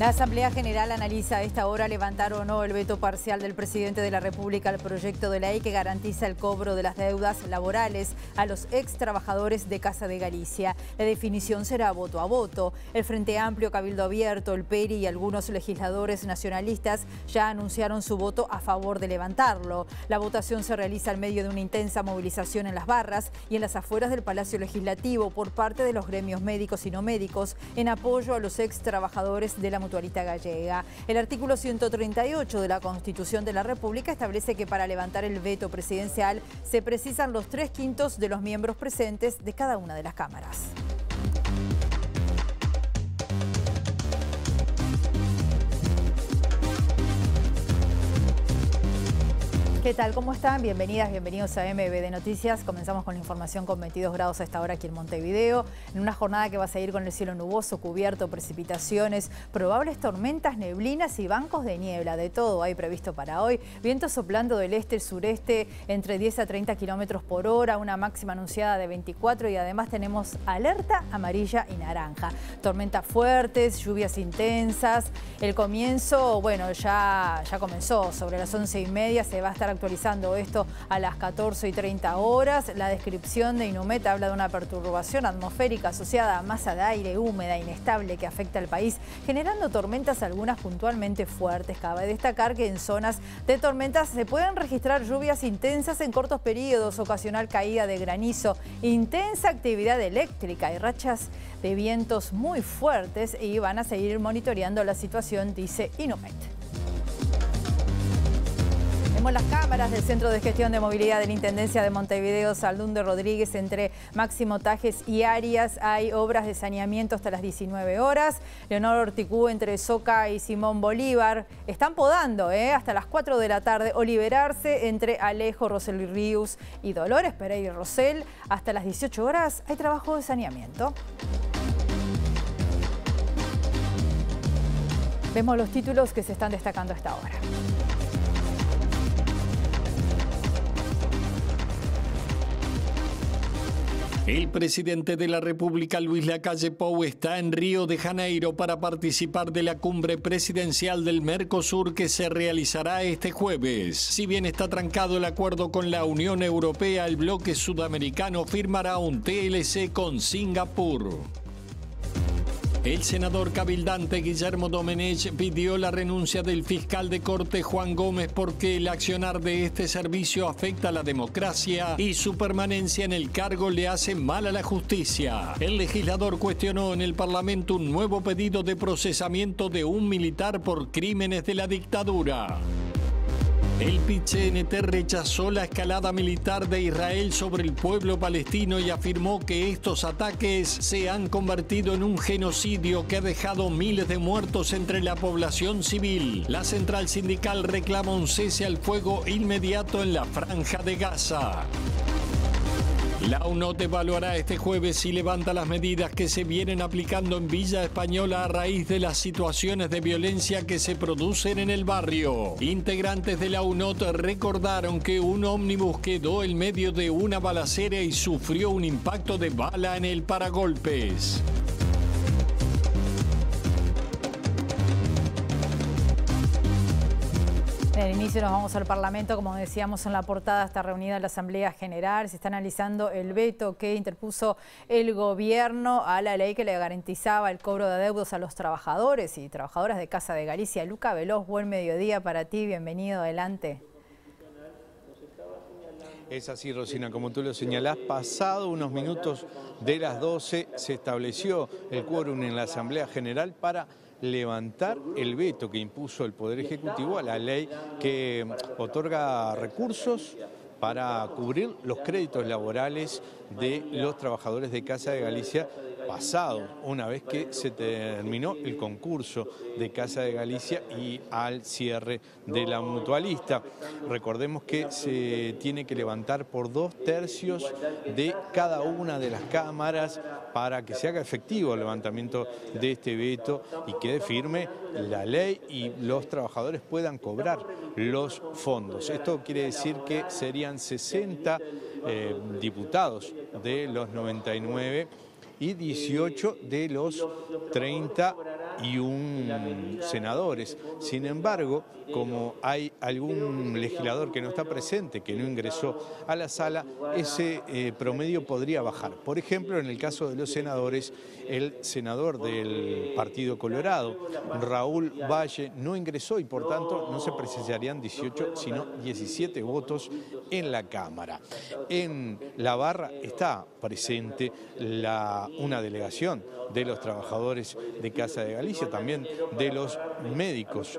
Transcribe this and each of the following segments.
La Asamblea General analiza a esta hora levantar o no el veto parcial del presidente de la República al proyecto de ley que garantiza el cobro de las deudas laborales a los ex trabajadores de Casa de Galicia. La definición será voto a voto. El Frente Amplio, Cabildo Abierto, el PERI y algunos legisladores nacionalistas ya anunciaron su voto a favor de levantarlo. La votación se realiza en medio de una intensa movilización en las barras y en las afueras del Palacio Legislativo por parte de los gremios médicos y no médicos en apoyo a los ex trabajadores de la Mutualista Gallega. El artículo 138 de la Constitución de la República establece que para levantar el veto presidencial se precisan los 3/5 de los miembros presentes de cada una de las cámaras. ¿Qué tal? ¿Cómo están? Bienvenidas, bienvenidos a MBD Noticias. Comenzamos con la información con 22 grados a esta hora aquí en Montevideo. En una jornada que va a seguir con el cielo nuboso, cubierto, precipitaciones, probables tormentas, neblinas y bancos de niebla. De todo hay previsto para hoy. Vientos soplando del este, sureste, entre 10 a 30 kilómetros por hora, una máxima anunciada de 24 y además tenemos alerta amarilla y naranja. Tormentas fuertes, lluvias intensas. El comienzo, bueno, ya comenzó. Sobre las 11:30 se va a estar actualizando esto a las 14:30 horas. La descripción de Inumet habla de una perturbación atmosférica asociada a masa de aire húmeda, inestable, que afecta al país, generando tormentas, algunas puntualmente fuertes. Cabe destacar que en zonas de tormentas se pueden registrar lluvias intensas en cortos periodos, ocasional caída de granizo, intensa actividad eléctrica y rachas de vientos muy fuertes, y van a seguir monitoreando la situación, dice Inumet. Las cámaras del Centro de Gestión de Movilidad de la Intendencia de Montevideo, Saldún de Rodríguez, entre Máximo Tajes y Arias, hay obras de saneamiento hasta las 19 horas. Leonor Orticú, entre Soca y Simón Bolívar, están podando hasta las 4 de la tarde. Oliverarse, entre Alejo, Rosel Ríos y Dolores Pereira y Rosel, hasta las 18 horas hay trabajo de saneamiento. Vemos los títulos que se están destacando a esta hora. El presidente de la República, Luis Lacalle Pou, está en Río de Janeiro para participar de la cumbre presidencial del Mercosur que se realizará este jueves. Si bien está trancado el acuerdo con la Unión Europea, el bloque sudamericano firmará un TLC con Singapur. El senador cabildante Guillermo Domenech pidió la renuncia del fiscal de corte Juan Gómez porque el accionar de este servicio afecta a la democracia y su permanencia en el cargo le hace mal a la justicia. El legislador cuestionó en el Parlamento un nuevo pedido de procesamiento de un militar por crímenes de la dictadura. El PIT-CNT rechazó la escalada militar de Israel sobre el pueblo palestino y afirmó que estos ataques se han convertido en un genocidio que ha dejado miles de muertos entre la población civil. La central sindical reclama un cese al fuego inmediato en la Franja de Gaza. La UNOT evaluará este jueves si levanta las medidas que se vienen aplicando en Villa Española a raíz de las situaciones de violencia que se producen en el barrio. Integrantes de la UNOT recordaron que un ómnibus quedó en medio de una balacera y sufrió un impacto de bala en el paragolpes. En el inicio nos vamos al Parlamento. Como decíamos en la portada, está reunida la Asamblea General. Se está analizando el veto que interpuso el gobierno a la ley que le garantizaba el cobro de adeudos a los trabajadores y trabajadoras de Casa de Galicia. Luca Veloz, buen mediodía para ti. Bienvenido, adelante. Es así, Rosina, como tú lo señalás, pasado unos minutos de las 12 se estableció el quórum en la Asamblea General para levantar el veto que impuso el Poder Ejecutivo a la ley que otorga recursos para cubrir los créditos laborales de los trabajadores de Casa de Galicia, pasado una vez que se terminó el concurso de Casa de Galicia y al cierre de la mutualista. Recordemos que se tiene que levantar por 2/3 de cada una de las cámaras para que se haga efectivo el levantamiento de este veto y quede firme la ley y los trabajadores puedan cobrar los fondos. Esto quiere decir que serían 60 diputados de los 99 y 18 de los 30 senadores. Sin embargo, como hay algún legislador que no está presente, que no ingresó a la sala, ese promedio podría bajar. Por ejemplo, en el caso de los senadores, el senador del Partido Colorado, Raúl Valle, no ingresó y por tanto no se precisarían 18, sino 17 votos en la Cámara. En la barra está presente una delegación de los trabajadores de Casa de Galicia, también de los médicos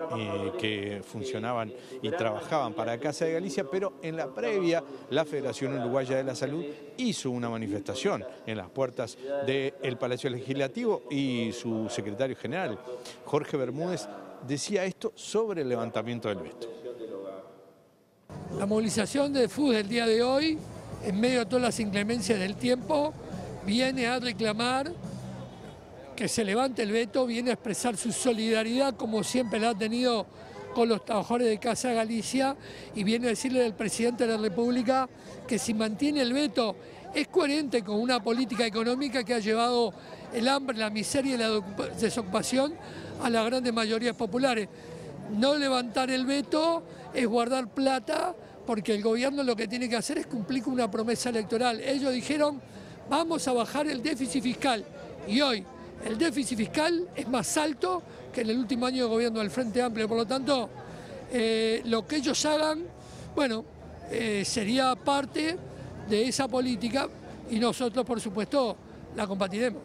que funcionaban y trabajaban para Casa de Galicia, pero en la previa la Federación Uruguaya de la Salud hizo una manifestación en las puertas del Palacio Legislativo y su secretario general, Jorge Bermúdez, decía esto sobre el levantamiento del veto. La movilización de FUS del día de hoy, en medio de todas las inclemencias del tiempo, viene a reclamar que se levante el veto, viene a expresar su solidaridad, como siempre la ha tenido con los trabajadores de Casa de Galicia, y viene a decirle al presidente de la República que si mantiene el veto es coherente con una política económica que ha llevado el hambre, la miseria y la desocupación a las grandes mayorías populares. No levantar el veto es guardar plata, porque el gobierno lo que tiene que hacer es cumplir con una promesa electoral. Ellos dijeron, vamos a bajar el déficit fiscal, y hoy el déficit fiscal es más alto que en el último año de gobierno del Frente Amplio. Por lo tanto, lo que ellos hagan, bueno, sería parte de esa política y nosotros, por supuesto, la combatiremos.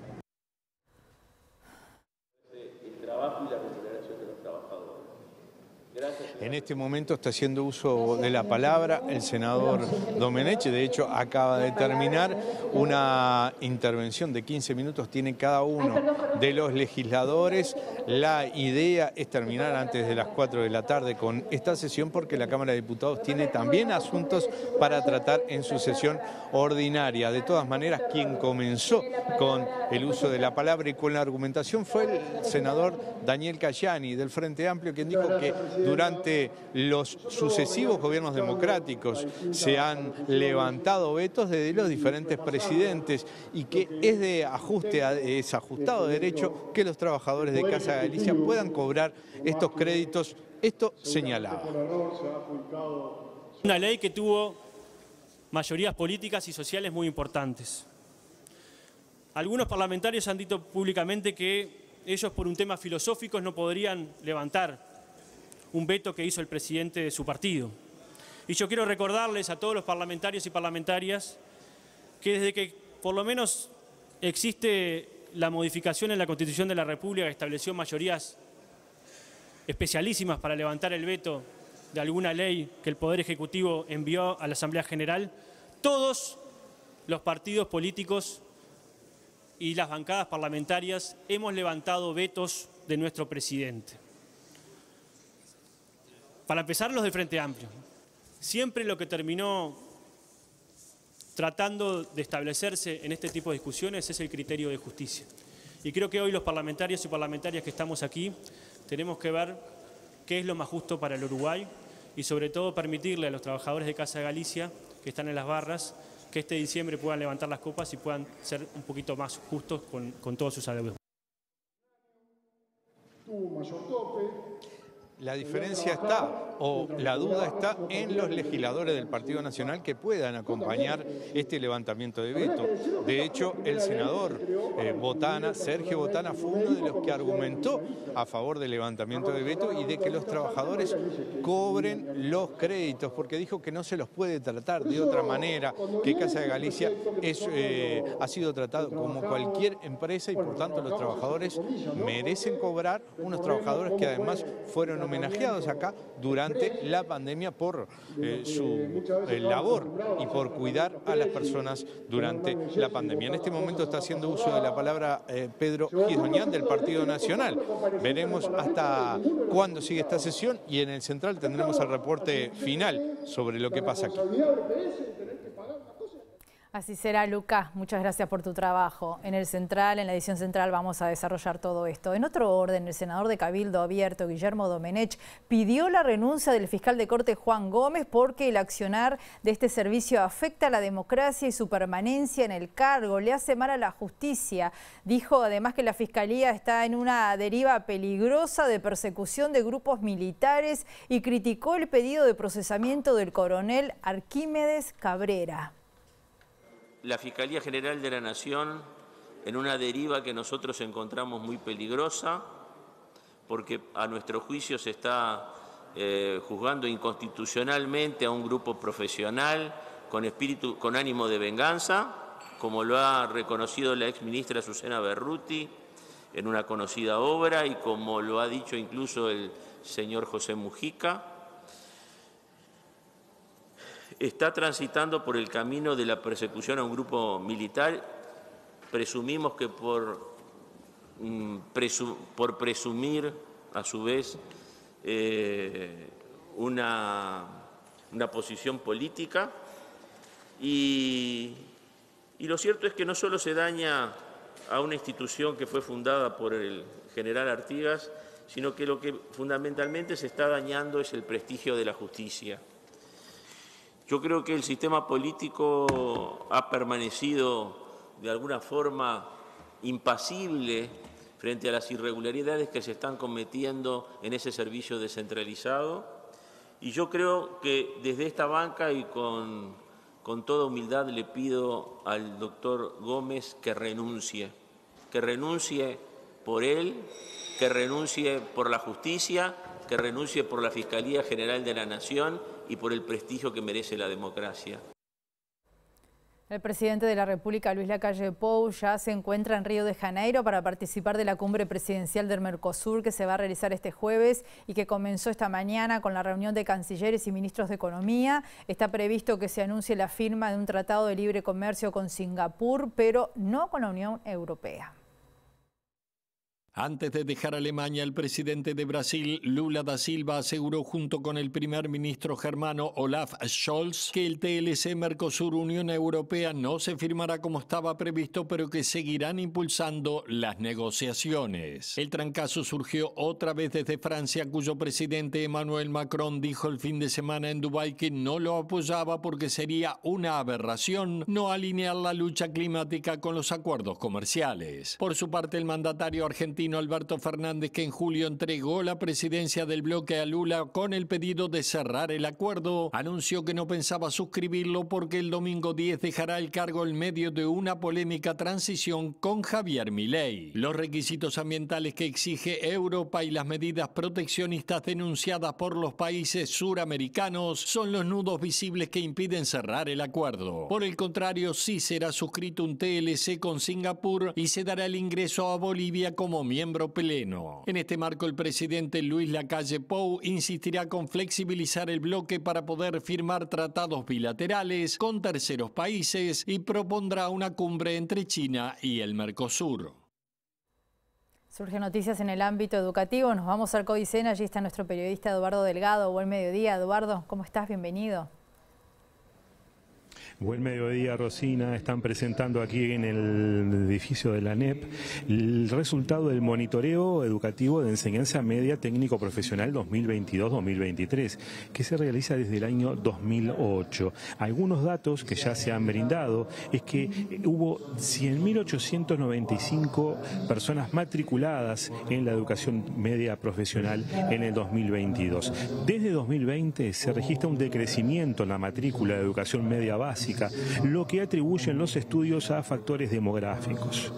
El trabajo y la remuneración de los trabajadores. En este momento está haciendo uso de la palabra el senador Domenech. De hecho, acaba de terminar una intervención de 15 minutos, tiene cada uno de los legisladores. La idea es terminar antes de las 4 de la tarde con esta sesión, porque la Cámara de Diputados tiene también asuntos para tratar en su sesión ordinaria. De todas maneras, quien comenzó con el uso de la palabra y con la argumentación fue el senador Daniel Cayani del Frente Amplio, quien dijo que durante los sucesivos gobiernos democráticos se han levantado vetos desde los diferentes presidentes y que es ajustado de derecho que los trabajadores de Casa de Galicia puedan cobrar estos créditos. Esto señalaba. Una ley que tuvo mayorías políticas y sociales muy importantes. Algunos parlamentarios han dicho públicamente que ellos, por un tema filosófico, no podrían levantar un veto que hizo el presidente de su partido. Y yo quiero recordarles a todos los parlamentarios y parlamentarias que desde que por lo menos existe la modificación en la Constitución de la República que estableció mayorías especialísimas para levantar el veto de alguna ley que el Poder Ejecutivo envió a la Asamblea General, todos los partidos políticos y las bancadas parlamentarias hemos levantado vetos de nuestro presidente. Para empezar, los del Frente Amplio. Siempre lo que terminó tratando de establecerse en este tipo de discusiones es el criterio de justicia. Y creo que hoy los parlamentarios y parlamentarias que estamos aquí tenemos que ver qué es lo más justo para el Uruguay y sobre todo permitirle a los trabajadores de Casa de Galicia que están en las barras que este diciembre puedan levantar las copas y puedan ser un poquito más justos con todos sus adeudos. La diferencia está, o la duda está, en los legisladores del Partido Nacional que puedan acompañar este levantamiento de veto. De hecho, el senador Sergio Botana, fue uno de los que argumentó a favor del levantamiento de veto y de que los trabajadores cobren los créditos, porque dijo que no se los puede tratar de otra manera, que Casa de Galicia ha sido tratado como cualquier empresa y por tanto los trabajadores merecen cobrar, unos trabajadores que además fueron homenajeados acá durante la pandemia por su labor y por cuidar a las personas durante la pandemia. En este momento está haciendo uso de la palabra Pedro Gidoñán del Partido Nacional. Veremos hasta cuándo sigue esta sesión y en el central tendremos el reporte final sobre lo que pasa aquí. Así será, Luca. Muchas gracias por tu trabajo. En el Central, en la edición central, vamos a desarrollar todo esto. En otro orden, el senador de Cabildo Abierto, Guillermo Domenech, pidió la renuncia del fiscal de Corte, Juan Gómez, porque el accionar de este servicio afecta a la democracia y su permanencia en el cargo. Le hace mal a la justicia. Dijo además que la Fiscalía está en una deriva peligrosa de persecución de grupos militares y criticó el pedido de procesamiento del coronel Arquímedes Cabrera. La Fiscalía General de la Nación en una deriva que nosotros encontramos muy peligrosa, porque a nuestro juicio se está juzgando inconstitucionalmente a un grupo profesional con ánimo de venganza, como lo ha reconocido la exministra Azucena Berruti en una conocida obra y como lo ha dicho incluso el señor José Mujica. Está transitando por el camino de la persecución a un grupo militar. Presumimos que por presumir, a su vez, una posición política. Y lo cierto es que no solo se daña a una institución que fue fundada por el general Artigas, sino que lo que fundamentalmente se está dañando es el prestigio de la justicia. Yo creo que el sistema político ha permanecido de alguna forma impasible frente a las irregularidades que se están cometiendo en ese servicio descentralizado. Y yo creo que desde esta banca y con toda humildad le pido al doctor Gómez que renuncie por él, que renuncie por la justicia, que renuncie por la Fiscalía General de la Nación y por el prestigio que merece la democracia. El presidente de la República, Luis Lacalle Pou, ya se encuentra en Río de Janeiro para participar de la cumbre presidencial del Mercosur que se va a realizar este jueves y que comenzó esta mañana con la reunión de cancilleres y ministros de Economía. Está previsto que se anuncie la firma de un tratado de libre comercio con Singapur, pero no con la Unión Europea. Antes de dejar Alemania, el presidente de Brasil, Lula da Silva, aseguró junto con el primer ministro germano Olaf Scholz que el TLC Mercosur-Unión Europea no se firmará como estaba previsto, pero que seguirán impulsando las negociaciones. El trancazo surgió otra vez desde Francia, cuyo presidente Emmanuel Macron dijo el fin de semana en Dubái que no lo apoyaba porque sería una aberración no alinear la lucha climática con los acuerdos comerciales. Por su parte, el mandatario argentino Alberto Fernández, que en julio entregó la presidencia del bloque a Lula con el pedido de cerrar el acuerdo, anunció que no pensaba suscribirlo porque el domingo 10 dejará el cargo en medio de una polémica transición con Javier Milei. Los requisitos ambientales que exige Europa y las medidas proteccionistas denunciadas por los países suramericanos son los nudos visibles que impiden cerrar el acuerdo. Por el contrario, sí será suscrito un TLC con Singapur y se dará el ingreso a Bolivia como miembro pleno. En este marco, el presidente Luis Lacalle Pou insistirá con flexibilizar el bloque para poder firmar tratados bilaterales con terceros países y propondrá una cumbre entre China y el Mercosur. Surgen noticias en el ámbito educativo. Nos vamos al Codicen. Allí está nuestro periodista Eduardo Delgado. Buen mediodía, Eduardo. ¿Cómo estás? Bienvenido. Buen mediodía, Rosina. Están presentando aquí en el edificio de la ANEP el resultado del monitoreo educativo de enseñanza media técnico profesional 2022-2023, que se realiza desde el año 2008. Algunos datos que ya se han brindado es que hubo 100.895 personas matriculadas en la educación media profesional en el 2022. Desde 2020 se registra un decrecimiento en la matrícula de educación media básica, lo que atribuyen los estudios a factores demográficos.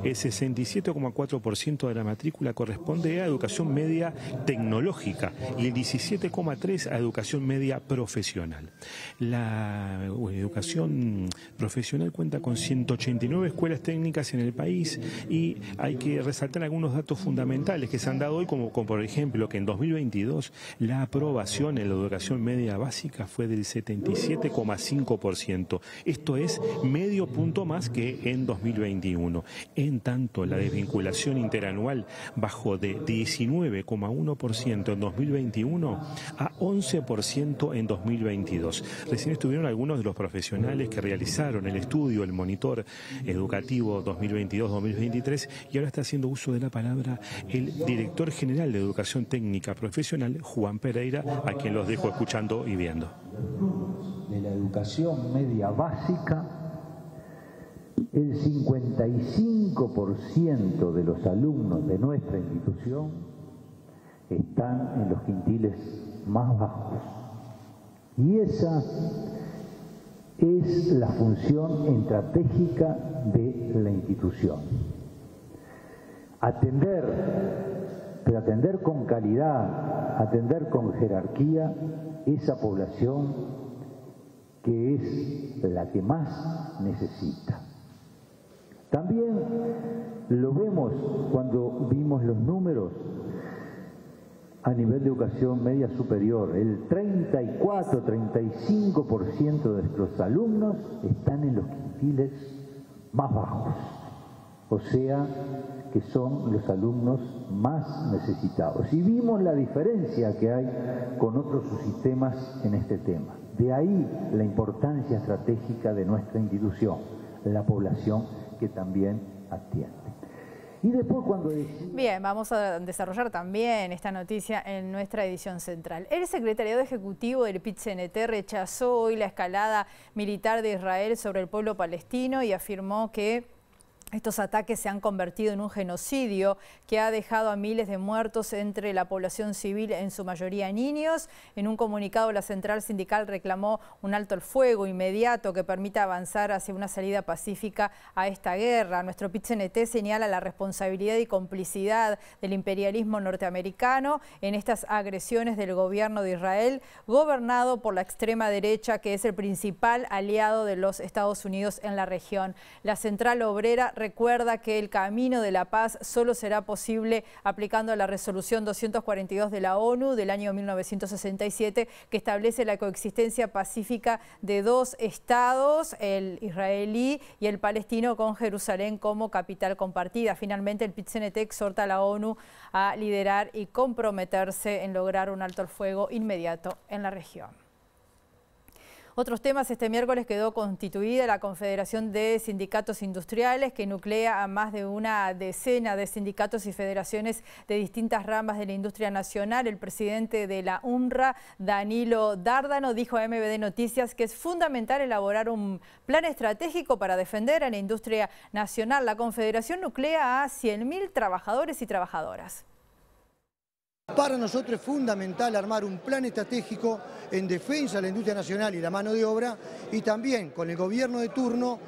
El 67,4% de la matrícula corresponde a educación media tecnológica y el 17,3% a educación media profesional. La educación profesional cuenta con 189 escuelas técnicas en el país y hay que resaltar algunos datos fundamentales que se han dado hoy, como por ejemplo que en 2022 la aprobación en la educación media básica fue del 77,5%. Esto es medio punto más que en 2021. En En tanto, la desvinculación interanual bajó de 19,1% en 2021 a 11% en 2022. Recién estuvieron algunos de los profesionales que realizaron el estudio, el monitor educativo 2022-2023, y ahora está haciendo uso de la palabra el director general de Educación Técnica Profesional, Juan Pereira, a quien los dejo escuchando y viendo. De la educación media básica, el 55% de los alumnos de nuestra institución están en los quintiles más bajos. Y esa es la función estratégica de la institución. Atender, pero atender con calidad, atender con jerarquía esa población que es la que más necesita. También lo vemos cuando vimos los números a nivel de educación media superior. El 34-35% de nuestros alumnos están en los quintiles más bajos, o sea que son los alumnos más necesitados. Y vimos la diferencia que hay con otros subsistemas en este tema. De ahí la importancia estratégica de nuestra institución, la población que también atiende. Y después cuando... Bien, vamos a desarrollar también esta noticia en nuestra edición central. El secretariado ejecutivo del PIT-CNT rechazó hoy la escalada militar de Israel sobre el pueblo palestino y afirmó que estos ataques se han convertido en un genocidio que ha dejado a miles de muertos entre la población civil, en su mayoría niños. En un comunicado, la central sindical reclamó un alto el fuego inmediato que permita avanzar hacia una salida pacífica a esta guerra. Nuestro PIT-CNT señala la responsabilidad y complicidad del imperialismo norteamericano en estas agresiones del gobierno de Israel, gobernado por la extrema derecha, que es el principal aliado de los Estados Unidos en la región. La central obrera recuerda que el camino de la paz solo será posible aplicando la resolución 242 de la ONU del año 1967, que establece la coexistencia pacífica de dos estados, el israelí y el palestino, con Jerusalén como capital compartida. Finalmente, el PIT-CNT exhorta a la ONU a liderar y comprometerse en lograr un alto el fuego inmediato en la región. Otros temas: este miércoles quedó constituida la Confederación de Sindicatos Industriales, que nuclea a más de una decena de sindicatos y federaciones de distintas ramas de la industria nacional. El presidente de la UNRWA, Danilo Dárdano, dijo a MBD Noticias que es fundamental elaborar un plan estratégico para defender a la industria nacional. La Confederación nuclea a 100.000 trabajadores y trabajadoras. Para nosotros es fundamental armar un plan estratégico en defensa de la industria nacional y la mano de obra, y también con el gobierno de turno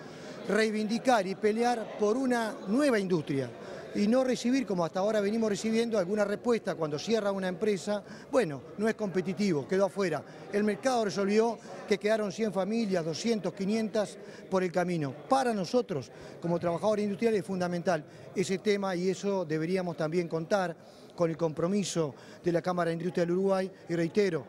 reivindicar y pelear por una nueva industria y no recibir, como hasta ahora venimos recibiendo, alguna respuesta cuando cierra una empresa: bueno, no es competitivo, quedó afuera. El mercado resolvió que quedaron 100 familias, 200, 500 por el camino. Para nosotros, como trabajadores industriales, es fundamental ese tema, y eso deberíamos también contar con el compromiso de la Cámara de Industria del Uruguay, y reitero,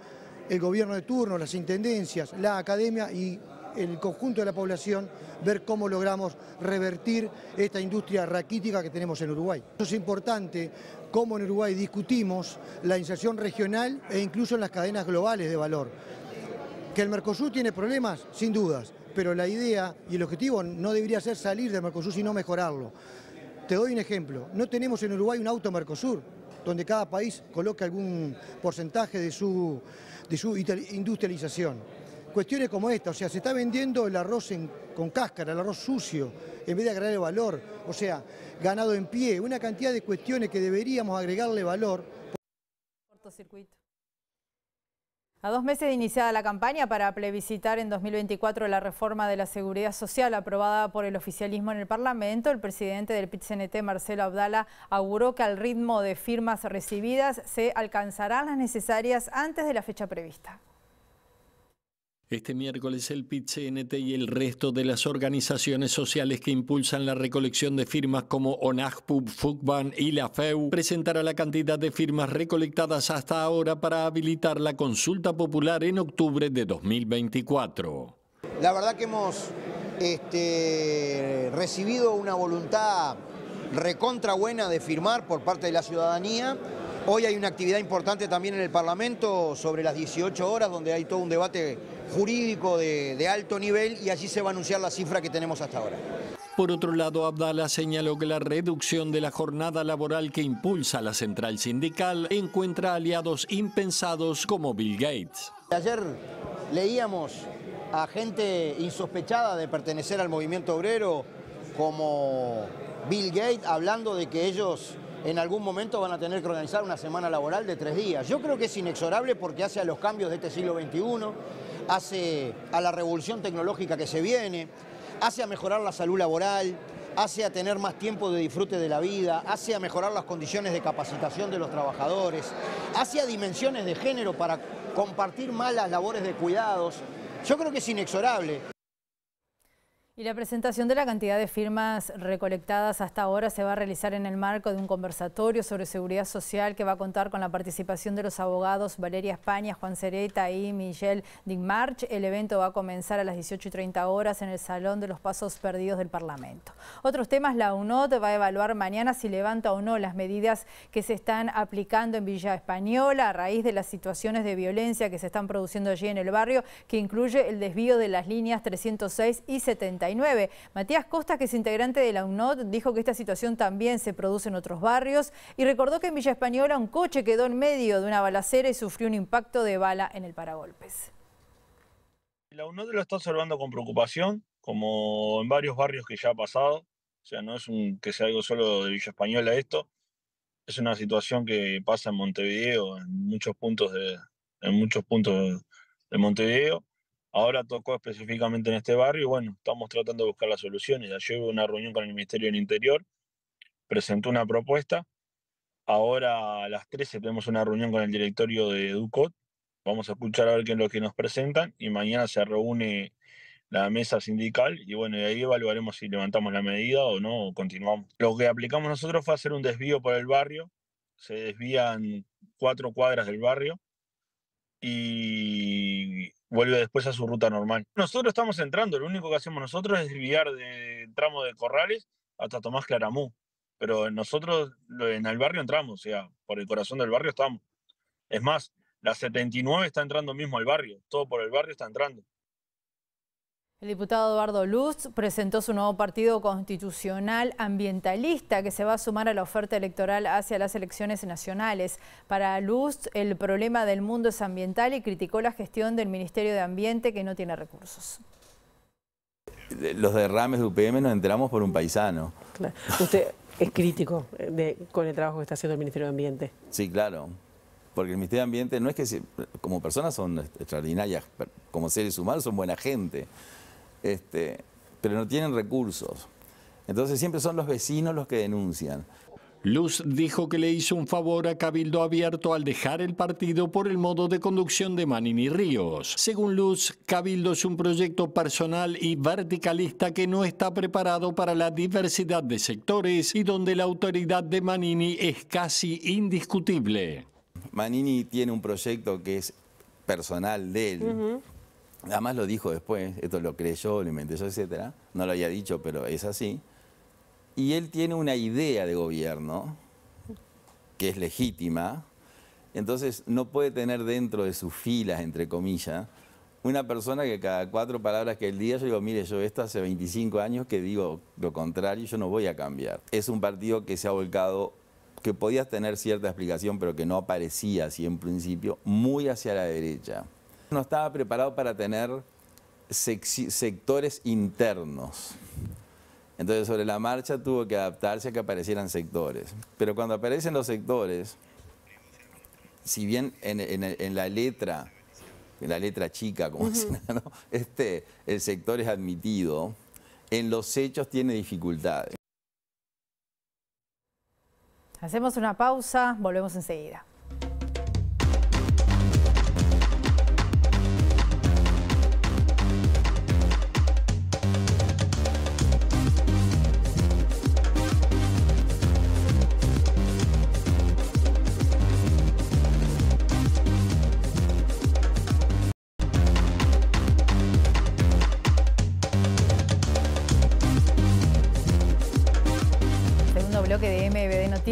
el gobierno de turno, las intendencias, la academia y el conjunto de la población, ver cómo logramos revertir esta industria raquítica que tenemos en Uruguay. Eso es importante, cómo en Uruguay discutimos la inserción regional e incluso en las cadenas globales de valor. ¿Que el Mercosur tiene problemas? Sin dudas, pero la idea y el objetivo no debería ser salir del Mercosur, sino mejorarlo. Te doy un ejemplo: no tenemos en Uruguay un auto Mercosur, donde cada país coloca algún porcentaje de su industrialización. Cuestiones como esta, o sea, se está vendiendo el arroz con cáscara, el arroz sucio, en vez de agregarle valor, o sea, ganado en pie, una cantidad de cuestiones que deberíamos agregarle valor. Cortocircuito. A 2 meses de iniciada la campaña para plebiscitar en 2024 la reforma de la seguridad social aprobada por el oficialismo en el Parlamento, el presidente del PIT-CNT, Marcelo Abdala, auguró que al ritmo de firmas recibidas se alcanzarán las necesarias antes de la fecha prevista. Este miércoles el PIT-CNT y el resto de las organizaciones sociales que impulsan la recolección de firmas, como ONAJPUB, FUCBAN y la FEU, presentará la cantidad de firmas recolectadas hasta ahora para habilitar la consulta popular en octubre de 2024. La verdad que hemos recibido una voluntad recontra buena de firmar por parte de la ciudadanía. Hoy hay una actividad importante también en el Parlamento sobre las 18 horas, donde hay todo un debate jurídico de alto nivel y allí se va a anunciar la cifra que tenemos hasta ahora. Por otro lado, Abdala señaló que la reducción de la jornada laboral que impulsa la central sindical encuentra aliados impensados como Bill Gates. Ayer leíamos a gente insospechada de pertenecer al movimiento obrero como Bill Gates hablando de que ellos en algún momento van a tener que organizar una semana laboral de 3 días. Yo creo que es inexorable porque hace a los cambios de este siglo XXI, hace a la revolución tecnológica que se viene, hace a mejorar la salud laboral, hace a tener más tiempo de disfrute de la vida, hace a mejorar las condiciones de capacitación de los trabajadores, hace a dimensiones de género para compartir más las labores de cuidados. Yo creo que es inexorable. Y la presentación de la cantidad de firmas recolectadas hasta ahora se va a realizar en el marco de un conversatorio sobre seguridad social que va a contar con la participación de los abogados Valeria España, Juan Cereta y Michelle Digmarch. El evento va a comenzar a las 18:30 horas en el Salón de los Pasos Perdidos del Parlamento. Otros temas: la UNOT va a evaluar mañana si levanta o no las medidas que se están aplicando en Villa Española a raíz de las situaciones de violencia que se están produciendo allí en el barrio, que incluye el desvío de las líneas 306 y 79. Matías Costa, que es integrante de la UNOT, dijo que esta situación también se produce en otros barrios y recordó que en Villa Española un coche quedó en medio de una balacera y sufrió un impacto de bala en el paragolpes. La UNOT lo está observando con preocupación, como en varios barrios que ya ha pasado. O sea, no es que sea algo solo de Villa Española esto. Es una situación que pasa en Montevideo, en muchos puntos de Montevideo. Ahora tocó específicamente en este barrio y bueno, estamos tratando de buscar las soluciones. Ayer hubo una reunión con el Ministerio del Interior, presentó una propuesta. Ahora a las 13 tenemos una reunión con el directorio de Ducot. Vamos a escuchar a ver qué es lo que nos presentan y mañana se reúne la mesa sindical y bueno, de ahí evaluaremos si levantamos la medida o no, o continuamos. Lo que aplicamos nosotros fue hacer un desvío por el barrio. Se desvían 4 cuadras del barrio y vuelve después a su ruta normal. Nosotros estamos entrando, lo único que hacemos nosotros es desviar del tramo de Corrales hasta Tomás Claramú, pero nosotros en el barrio entramos, o sea, por el corazón del barrio estamos. Es más, la 79 está entrando mismo al barrio, todo por el barrio está entrando. El diputado Eduardo Luz presentó su nuevo partido constitucional ambientalista que se va a sumar a la oferta electoral hacia las elecciones nacionales. Para Luz, el problema del mundo es ambiental y criticó la gestión del Ministerio de Ambiente que no tiene recursos. Los derrames de UPM nos enteramos por un paisano. Claro. Usted es crítico con el trabajo que está haciendo el Ministerio de Ambiente. Sí, claro. Porque el Ministerio de Ambiente no es que como personas son extraordinarias, como seres humanos son buena gente. Pero no tienen recursos. Entonces siempre son los vecinos los que denuncian. Luz dijo que le hizo un favor a Cabildo Abierto al dejar el partido por el modo de conducción de Manini Ríos. Según Luz, Cabildo es un proyecto personal y verticalista que no está preparado para la diversidad de sectores y donde la autoridad de Manini es casi indiscutible. Manini tiene un proyecto que es personal de él. Además lo dijo después, esto lo creyó, lo inventé yo, etc. No lo había dicho, pero es así. Y él tiene una idea de gobierno que es legítima, entonces no puede tener dentro de sus filas, entre comillas, una persona que cada 4 palabras que él diga, yo digo, mire, yo esto hace 25 años que digo lo contrario, yo no voy a cambiar. Es un partido que se ha volcado, que podía tener cierta explicación, pero que no aparecía así en principio, muy hacia la derecha. No estaba preparado para tener sectores internos. Entonces, sobre la marcha tuvo que adaptarse a que aparecieran sectores. Pero cuando aparecen los sectores, si bien en la letra chica, como dicen, ¿no? El sector es admitido, en los hechos tiene dificultades. Hacemos una pausa, volvemos enseguida.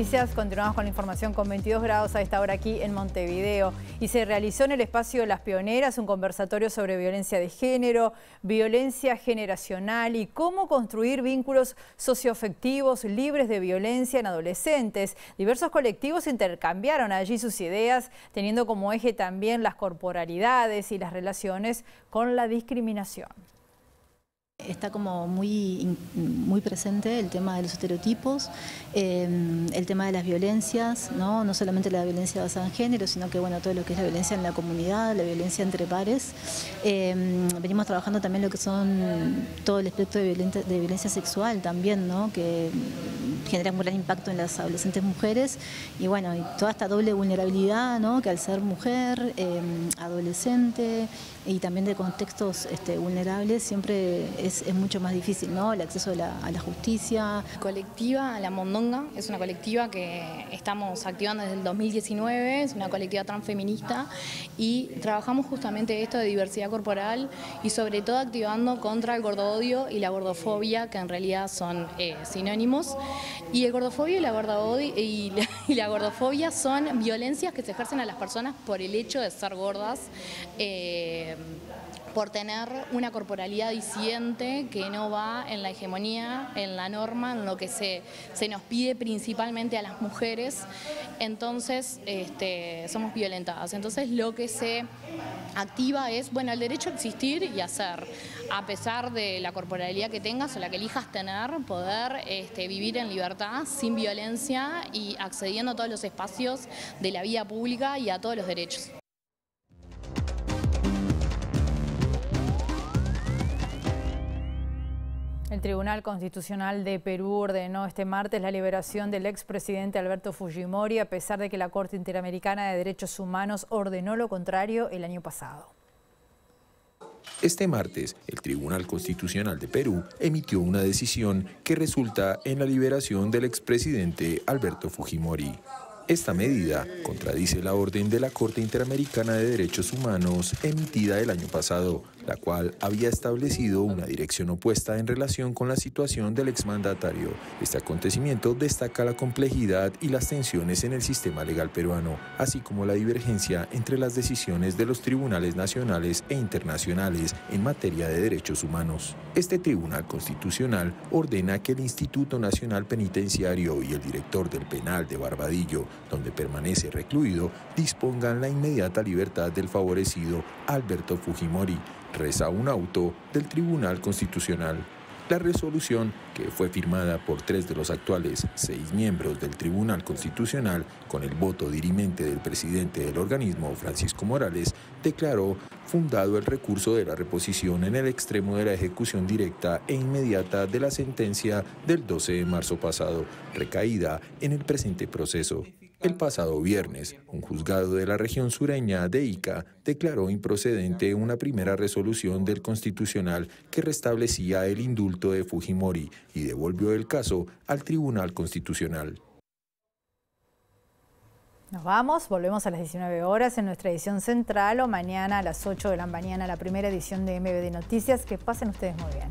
Noticias, continuamos con la información con 22 grados a esta hora aquí en Montevideo. Y se realizó en el espacio Las Pioneras un conversatorio sobre violencia de género, violencia generacional y cómo construir vínculos socioafectivos libres de violencia en adolescentes. Diversos colectivos intercambiaron allí sus ideas, teniendo como eje también las corporalidades y las relaciones con la discriminación. Está como muy presente el tema de los estereotipos, el tema de las violencias, no solamente la violencia basada en género, sino que bueno, todo lo que es la violencia en la comunidad, la violencia entre pares. Venimos trabajando también lo que son todo el espectro de violencia sexual también, ¿no? Que genera un gran impacto en las adolescentes mujeres y bueno, y toda esta doble vulnerabilidad, ¿no? Que al ser mujer, adolescente y también de contextos vulnerables siempre es mucho más difícil, ¿no? El acceso a la justicia. Colectiva La Mondonga es una colectiva que estamos activando desde el 2019, es una colectiva transfeminista y trabajamos justamente esto de diversidad corporal y sobre todo activando contra el gordodio y la gordofobia, que en realidad son sinónimos. Y el gordofobia y la gordofobia son violencias que se ejercen a las personas por el hecho de ser gordas, por tener una corporalidad disidente que no va en la hegemonía, en la norma, en lo que se nos pide principalmente a las mujeres. Entonces somos violentadas. Entonces lo que se activa es, bueno, el derecho a existir y a ser, a pesar de la corporalidad que tengas o la que elijas tener, poder vivir en libertad, sin violencia y accediendo a todos los espacios de la vida pública y a todos los derechos. El Tribunal Constitucional de Perú ordenó este martes la liberación del expresidente Alberto Fujimori, a pesar de que la Corte Interamericana de Derechos Humanos ordenó lo contrario el año pasado. Este martes, el Tribunal Constitucional de Perú emitió una decisión que resulta en la liberación del expresidente Alberto Fujimori. Esta medida contradice la orden de la Corte Interamericana de Derechos Humanos emitida el año pasado, la cual había establecido una dirección opuesta en relación con la situación del exmandatario. Este acontecimiento destaca la complejidad y las tensiones en el sistema legal peruano, así como la divergencia entre las decisiones de los tribunales nacionales e internacionales en materia de derechos humanos. Este Tribunal Constitucional ordena que el Instituto Nacional Penitenciario y el director del penal de Barbadillo, donde permanece recluido, dispongan la inmediata libertad del favorecido Alberto Fujimori, reza un auto del Tribunal Constitucional. La resolución, que fue firmada por 3 de los actuales 6 miembros del Tribunal Constitucional, con el voto dirimente del presidente del organismo, Francisco Morales, declaró fundado el recurso de la reposición en el extremo de la ejecución directa e inmediata de la sentencia del 12 de marzo pasado, recaída en el presente proceso. El pasado viernes, un juzgado de la región sureña de Ica declaró improcedente una primera resolución del Constitucional que restablecía el indulto de Fujimori y devolvió el caso al Tribunal Constitucional. Nos vamos, volvemos a las 19 horas en nuestra edición central o mañana a las 8 de la mañana la primera edición de MBD Noticias. Que pasen ustedes muy bien.